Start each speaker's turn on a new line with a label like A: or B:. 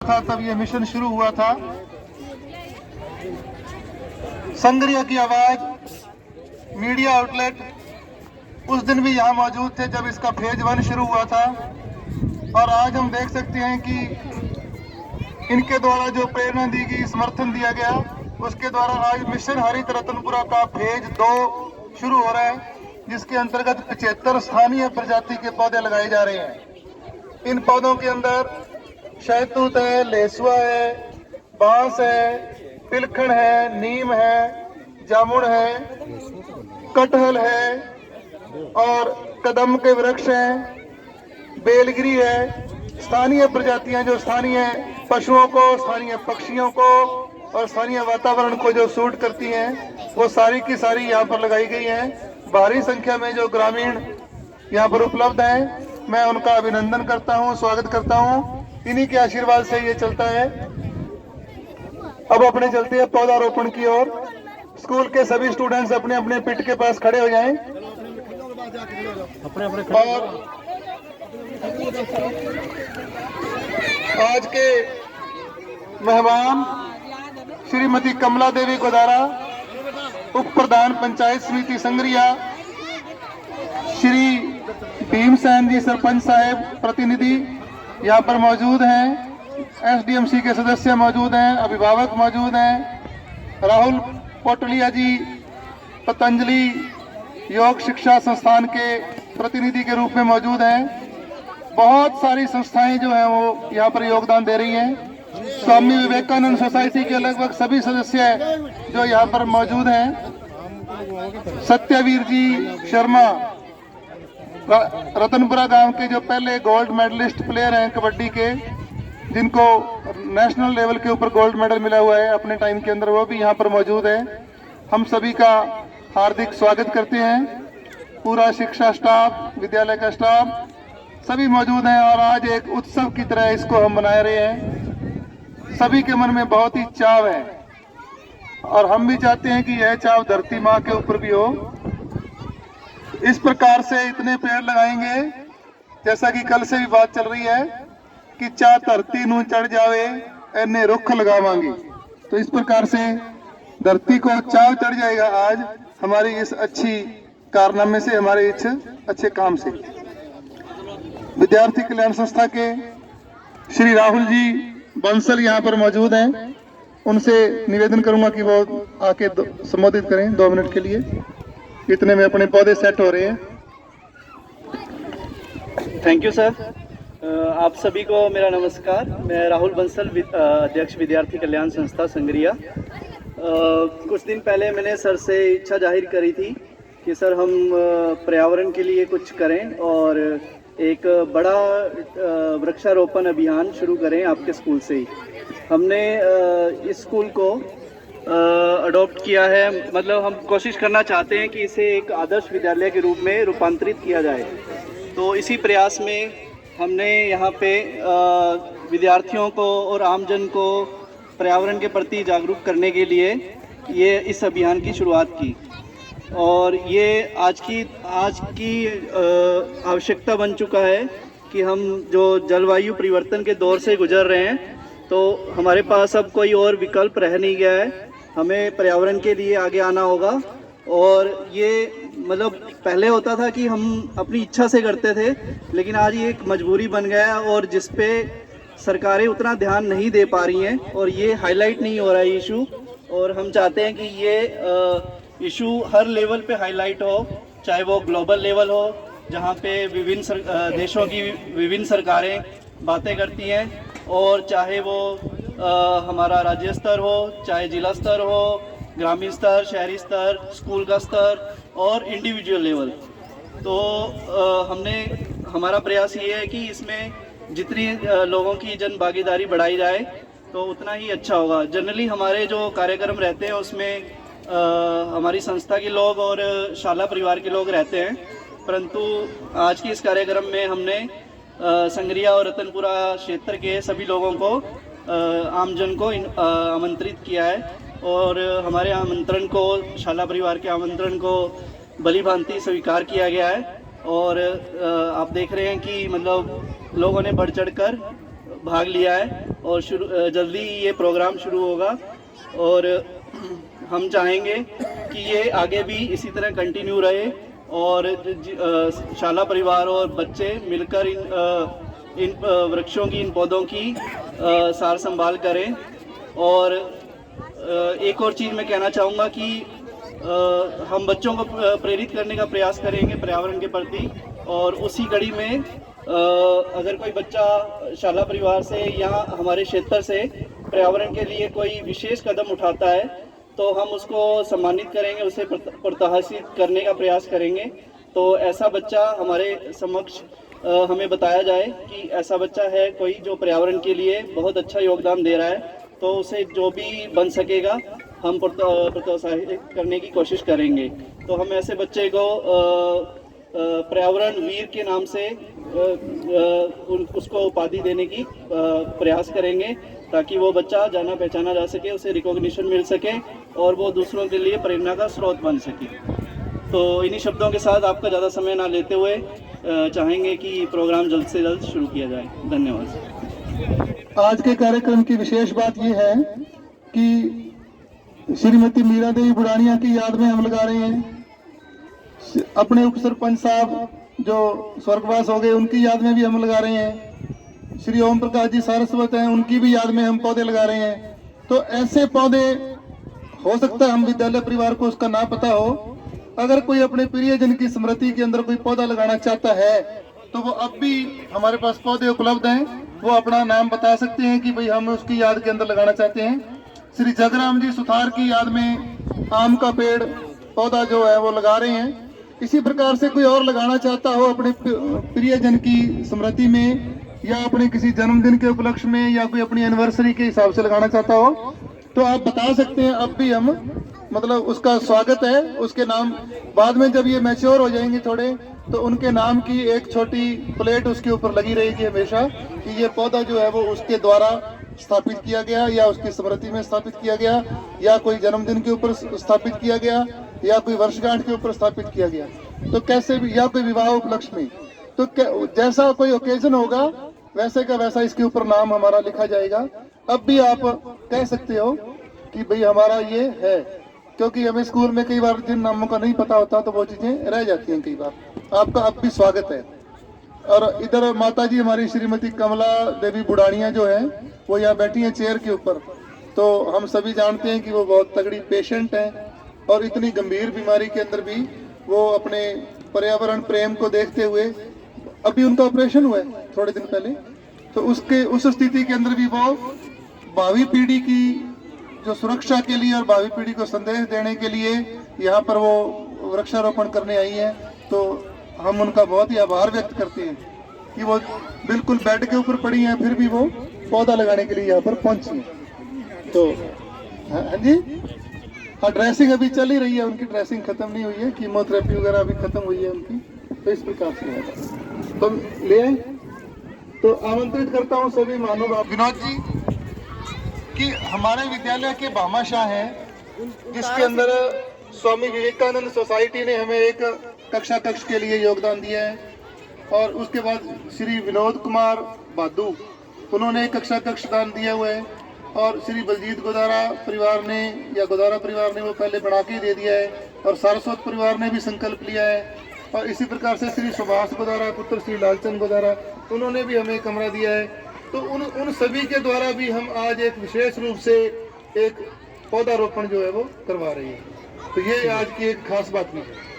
A: था तब ये मिशन शुरू हुआ था। संगरिया की आवाज मीडिया आउटलेट उस दिन भी यहाँ मौजूद थे जब इसका फेज 1 शुरू हुआ था, और आज हम देख सकते हैं कि इनके द्वारा जो प्रेरणा दी गई, समर्थन दिया गया, उसके द्वारा आज मिशन हरित रतनपुरा का फेज 2 शुरू हो रहा है, जिसके अंतर्गत 75 स्थानीय प्रजाति के पौधे लगाए जा रहे हैं। इन पौधों के अंदर शहतूत है, लेसुआ है, बांस है, पिलखण है, नीम है, जामुन है, कटहल है और कदम के वृक्ष हैं, बेलगिरी है। स्थानीय प्रजातियां जो स्थानीय पशुओं को, स्थानीय पक्षियों को और स्थानीय वातावरण को जो सूट करती हैं, वो सारी की सारी यहाँ पर लगाई गई हैं। भारी संख्या में जो ग्रामीण यहाँ पर उपलब्ध हैं, मैं उनका अभिनंदन करता हूँ, स्वागत करता हूँ। इन्हीं के आशीर्वाद से ये चलता है। अब अपने चलते हैं पौधारोपण की ओर। स्कूल के सभी स्टूडेंट्स अपने अपने पिट के पास खड़े हो जाएं। और आज के मेहमान श्रीमती कमला देवी गोदारा, उप प्रधान पंचायत समिति संगरिया, श्री भीमसेन जी सरपंच साहब प्रतिनिधि यहाँ पर मौजूद हैं, एसडीएमसी के सदस्य मौजूद हैं, अभिभावक मौजूद हैं, राहुल पोटलिया जी पतंजलि योग शिक्षा संस्थान के प्रतिनिधि के रूप में मौजूद हैं। बहुत सारी संस्थाएं जो हैं वो यहाँ पर योगदान दे रही हैं। स्वामी विवेकानंद सोसाइटी के लगभग सभी सदस्य जो यहाँ पर मौजूद हैं। सत्यवीर जी शर्मा रतनपुरा गांव के जो पहले गोल्ड मेडलिस्ट प्लेयर हैं कबड्डी के, जिनको नेशनल लेवल के ऊपर गोल्ड मेडल मिला हुआ है अपने टाइम के अंदर, वो भी यहाँ पर मौजूद है। हम सभी का हार्दिक स्वागत करते हैं। पूरा शिक्षा स्टाफ, विद्यालय का स्टाफ सभी मौजूद हैं और आज एक उत्सव की तरह इसको हम मना रहे हैं। सभी के मन में बहुत ही चाव है और हम भी चाहते हैं कि यह चाव धरती माँ के ऊपर भी हो। इस प्रकार से इतने पेड़ लगाएंगे, जैसा कि कल से भी बात चल रही है कि चा धरती नू चढ़ जावे एने रुख लगावांगे। तो इस प्रकार से धरती को चाव चढ़ जाएगा आज हमारी इस अच्छी कारनामे से, हमारे इस अच्छे काम से। विद्यार्थी कल्याण संस्था के श्री राहुल जी बंसल यहाँ पर मौजूद हैं। उनसे निवेदन करूंगा कि वो आके संबोधित करें 2 मिनट के लिए। इतने में अपने पौधे सेट हो रहे हैं।
B: Thank you sir. आप सभी को मेरा नमस्कार। मैं राहुल बंसल, अध्यक्ष विद्यार्थी कल्याण संस्था संगरिया। कुछ दिन पहले मैंने सर से इच्छा जाहिर करी थी कि सर हम पर्यावरण के लिए कुछ करें और एक बड़ा वृक्षारोपण अभियान शुरू करें आपके स्कूल से ही। हमने इस स्कूल को अडॉप्ट किया है, मतलब हम कोशिश करना चाहते हैं कि इसे एक आदर्श विद्यालय के रूप में रूपांतरित किया जाए। तो इसी प्रयास में हमने यहाँ पे विद्यार्थियों को और आमजन को पर्यावरण के प्रति जागरूक करने के लिए ये इस अभियान की शुरुआत की। और ये आज की आवश्यकता बन चुका है कि हम जो जलवायु परिवर्तन के दौर से गुजर रहे हैं, तो हमारे पास अब कोई और विकल्प रह नहीं गया है। हमें पर्यावरण के लिए आगे आना होगा। और ये मतलब पहले होता था कि हम अपनी इच्छा से करते थे, लेकिन आज ये एक मजबूरी बन गया है और जिस पे सरकारें उतना ध्यान नहीं दे पा रही हैं और ये हाईलाइट नहीं हो रहा है इशू। और हम चाहते हैं कि ये इशू हर लेवल पे हाईलाइट हो, चाहे वो ग्लोबल लेवल हो जहाँ पे विभिन्न देशों की विभिन्न सरकारें बातें करती हैं, और चाहे वो हमारा राज्य स्तर हो, चाहे जिला स्तर हो, ग्रामीण स्तर, शहरी स्तर, स्कूल का स्तर और इंडिविजुअल लेवल। तो हमारा प्रयास ये है कि इसमें जितनी लोगों की जन भागीदारी बढ़ाई जाए तो उतना ही अच्छा होगा। जनरली हमारे जो कार्यक्रम रहते हैं उसमें हमारी संस्था के लोग और शाला परिवार के लोग रहते हैं, परंतु आज के इस कार्यक्रम में हमने संगरिया और रतनपुरा क्षेत्र के सभी लोगों को, आमजन को आमंत्रित किया है। और हमारे आमंत्रण को, शाला परिवार के आमंत्रण को भली भांति स्वीकार किया गया है। और आप देख रहे हैं कि मतलब लोगों ने बढ़ चढ़ कर भाग लिया है और जल्दी ये प्रोग्राम शुरू होगा और हम चाहेंगे कि ये आगे भी इसी तरह कंटिन्यू रहे और शाला परिवार और बच्चे मिलकर इन वृक्षों की, इन पौधों की सार संभाल करें। और एक और चीज़ मैं कहना चाहूँगा कि हम बच्चों को प्रेरित करने का प्रयास करेंगे पर्यावरण के प्रति, और उसी कड़ी में अगर कोई बच्चा शाला परिवार से या हमारे क्षेत्र से पर्यावरण के लिए कोई विशेष कदम उठाता है तो हम उसको सम्मानित करेंगे, उसे प्रोत्साहित करने का प्रयास करेंगे। तो ऐसा बच्चा हमारे समक्ष हमें बताया जाए कि ऐसा बच्चा है कोई जो पर्यावरण के लिए बहुत अच्छा योगदान दे रहा है, तो उसे जो भी बन सकेगा हम प्रोत्साहित करने की कोशिश करेंगे। तो हम ऐसे बच्चे को पर्यावरण वीर के नाम से उसको उपाधि देने की प्रयास करेंगे, ताकि वो बच्चा जाना पहचाना जा सके, उसे रिकॉग्निशन मिल सके और वो दूसरों के लिए प्रेरणा का स्रोत बन सके। तो इन्हीं शब्दों के साथ आपका ज़्यादा समय ना लेते हुए चाहेंगे कि प्रोग्राम जल्द से जल्द शुरू किया जाए। धन्यवाद।
A: आज के कार्यक्रम की विशेष बात यह है कि श्रीमती मीरा देवी बुढ़ानिया की याद में हम लगा रहे हैं। अपने उप सरपंच साहब जो स्वर्गवास हो गए उनकी याद में भी हम लगा रहे हैं। श्री ओम प्रकाश जी सारस्वत हैं, उनकी भी याद में हम पौधे लगा रहे हैं। तो ऐसे पौधे हो सकता है हम विद्यालय परिवार को उसका ना पता हो, अगर कोई अपने प्रियजन की स्मृति के अंदर कोई पौधा लगाना चाहता है तो वो अब भी हमारे पास पौधे उपलब्ध हैं। वो अपना नाम बता सकते हैं कि भाई हम उसकी याद के अंदर लगाना चाहते हैं। श्री जगराम जी सुथार की याद में आम का पेड़ पौधा जो है वो लगा रहे हैं। इसी प्रकार से कोई और लगाना चाहता हो अपने प्रियजन की स्मृति में या अपने किसी जन्मदिन के उपलक्ष्य में या कोई अपनी एनिवर्सरी के हिसाब से लगाना चाहता हो तो आप बता सकते हैं। अब भी हम मतलब उसका स्वागत है। उसके नाम बाद में जब ये मैच्योर हो जाएंगे थोड़े तो उनके नाम की एक छोटी प्लेट उसके ऊपर लगी रहेगी हमेशा कि ये पौधा जो है वो उसके द्वारा स्थापित किया गया या उसकी स्मृति में स्थापित किया गया या कोई जन्मदिन के ऊपर स्थापित किया गया या कोई वर्षगांठ के ऊपर स्थापित किया गया। तो कैसे भी या कोई विवाह उपलक्ष्य में तो जैसा कोई ओकेजन होगा वैसे का वैसा इसके ऊपर नाम हमारा लिखा जाएगा। अब भी आप कह सकते हो कि भाई हमारा ये है, क्योंकि हमें स्कूल में कई बार जिन नामों का नहीं पता होता तो वो चीजें रह जाती हैं कई बार। आपका अब भी स्वागत है। और इधर माता जी हमारी श्रीमती कमला देवी बुढ़ानिया जो है वो यहाँ बैठी हैं चेयर के ऊपर। तो हम सभी जानते हैं कि वो बहुत तगड़ी पेशेंट हैं और इतनी गंभीर बीमारी के अंदर भी वो अपने पर्यावरण प्रेम को देखते हुए, अभी उनका ऑपरेशन हुआ है थोड़े दिन पहले, तो उस स्थिति के अंदर भी वो भावी पीढ़ी की जो सुरक्षा के लिए और भावी पीढ़ी को संदेश देने के लिए यहाँ पर वो वृक्षारोपण करने आई है। तो हम उनका बहुत ही आभार व्यक्त करते हैं कि वो बिल्कुल बेड के ऊपर पड़ी हैं फिर भी वो पौधा लगाने के लिए यहाँ पर पहुंची हैं। तो हाँ जी, हाँ ड्रेसिंग अभी चल ही रही है, उनकी ड्रेसिंग खत्म नहीं हुई है, कीमोथेरेपी वगैरह अभी खत्म हुई है उनकी। तो इस प्रकार से है तो ले आए। तो आमंत्रित करता हूँ सभी महानुभाव विनोद जी कि हमारे विद्यालय के भामाशाह हैं जिसके अंदर स्वामी विवेकानंद सोसाइटी ने हमें एक कक्षा कक्ष के लिए योगदान दिया है। और उसके बाद श्री विनोद कुमार बादू उन्होंने एक कक्षा कक्ष दान दिया हुआ है। और श्री बलजीत गोदारा परिवार ने या गोदारा परिवार ने वो पहले बना के दे दिया है। और सारस्वत परिवार ने भी संकल्प लिया है। और इसी प्रकार से श्री सुभाष गोदारा पुत्र श्री लालचंद गोदारा उन्होंने भी हमें कमरा दिया है। तो उन सभी के द्वारा भी हम आज एक विशेष रूप से एक पौधारोपण जो है वो करवा रहे हैं। तो ये आज की एक खास बात नहीं है।